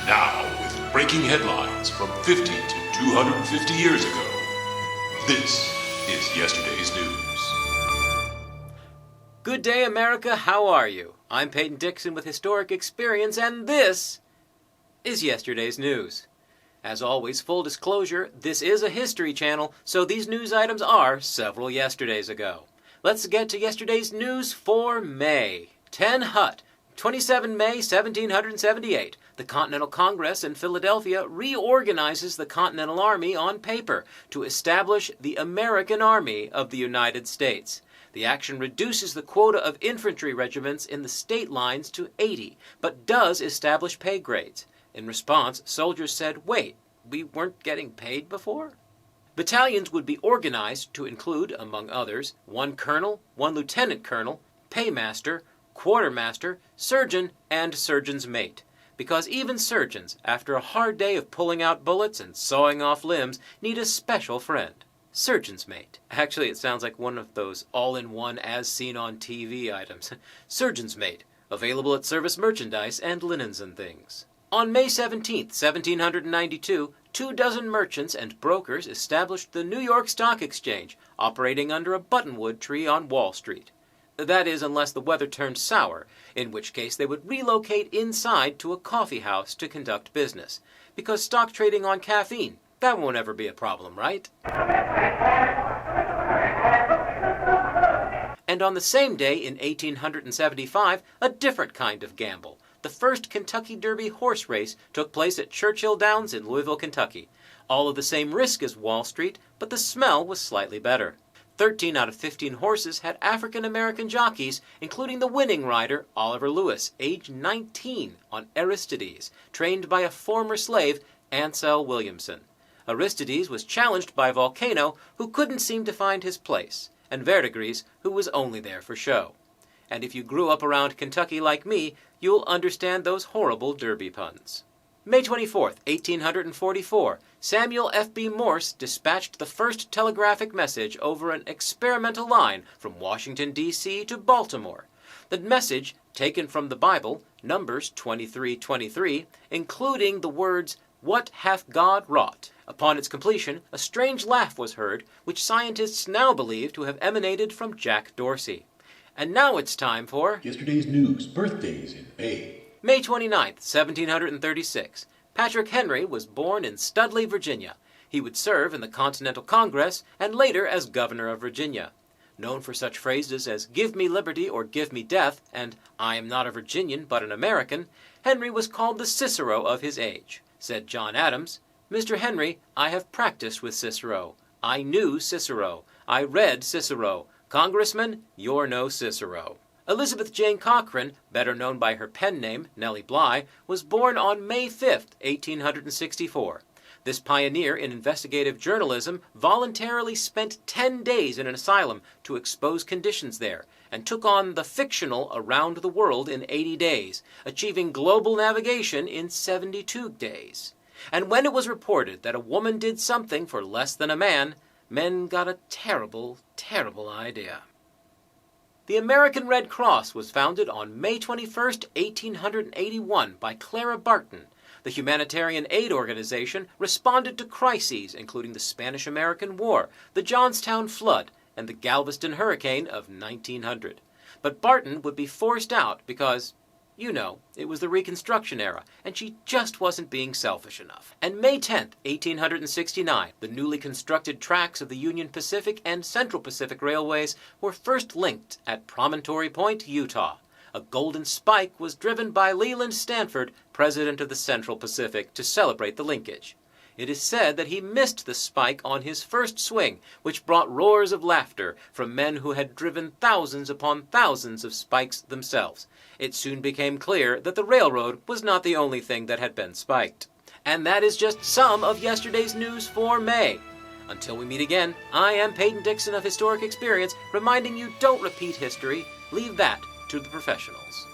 Now, with breaking headlines from 50 to 250 years ago, this is yesterday's news. Good day, America. How are you? I'm Peyton Dixon with Historic Experience, and this is yesterday's news. As always, full disclosure, this is a history channel, so these news items are several yesterdays ago. Let's get to yesterday's news for May. 10 Hut, 27 May 1778. The Continental Congress in Philadelphia reorganizes the Continental Army on paper to establish the American Army of the United States. The action reduces the quota of infantry regiments in the state lines to 80, but does establish pay grades. In response, soldiers said, wait, we weren't getting paid before? Battalions would be organized to include, among others, one colonel, one lieutenant colonel, paymaster, quartermaster, surgeon, and surgeon's mate. Because even surgeons, after a hard day of pulling out bullets and sawing off limbs, need a special friend. Surgeon's mate. Actually, it sounds like one of those all-in-one as seen on TV items. Surgeon's mate. Available at service merchandise and linens and things. On May 17, 1792, 24 merchants and brokers established the New York Stock Exchange, operating under a buttonwood tree on Wall Street. That is, unless the weather turned sour, in which case they would relocate inside to a coffee house to conduct business. Because stock trading on caffeine, that won't ever be a problem, right? And on the same day in 1875, a different kind of gamble. The first Kentucky Derby horse race took place at Churchill Downs in Louisville, Kentucky. All of the same risk as Wall Street, but the smell was slightly better. 13 out of 15 horses had African-American jockeys, including the winning rider, Oliver Lewis, age 19, on Aristides, trained by a former slave, Ansel Williamson. Aristides was challenged by Volcano, who couldn't seem to find his place, and Verdigris, who was only there for show. And if you grew up around Kentucky like me, you'll understand those horrible Derby puns. May 24, 1844, Samuel F.B. Morse dispatched the first telegraphic message over an experimental line from Washington, D.C. to Baltimore. The message, taken from the Bible, Numbers 23:23, including the words, "What hath God wrought?" Upon its completion, a strange laugh was heard, which scientists now believe to have emanated from Jack Dorsey. And now it's time for Yesterday's news, birthdays in May. May 29, 1736. Patrick Henry was born in Studley, Virginia. He would serve in the Continental Congress and later as governor of Virginia. Known for such phrases as "give me liberty" or "give me death" and "I am not a Virginian but an American," Henry was called the Cicero of his age. Said John Adams, "Mr. Henry, I have practiced with Cicero. I knew Cicero. I read Cicero. Congressman, you're no Cicero." Elizabeth Jane Cochran, better known by her pen name, Nellie Bly, was born on May 5, 1864. This pioneer in investigative journalism voluntarily spent 10 days in an asylum to expose conditions there, and took on the fictional Around the World in 80 days, achieving global navigation in 72 days. And when it was reported that a woman did something for less than a man, men got a terrible, terrible idea. The American Red Cross was founded on May 21, 1881 by Clara Barton. The humanitarian aid organization responded to crises including the Spanish-American War, the Johnstown flood, and the Galveston hurricane of 1900. But Barton would be forced out because, you know, it was the Reconstruction era, and she just wasn't being selfish enough. And May 10, 1869, the newly constructed tracks of the Union Pacific and Central Pacific Railways were first linked at Promontory Point, Utah. A golden spike was driven by Leland Stanford, president of the Central Pacific, to celebrate the linkage. It is said that he missed the spike on his first swing, which brought roars of laughter from men who had driven thousands upon thousands of spikes themselves. It soon became clear that the railroad was not the only thing that had been spiked. And that is just some of yesterday's news for May. Until we meet again, I am Peyton Dixon of Historic Experience, reminding you don't repeat history, leave that to the professionals.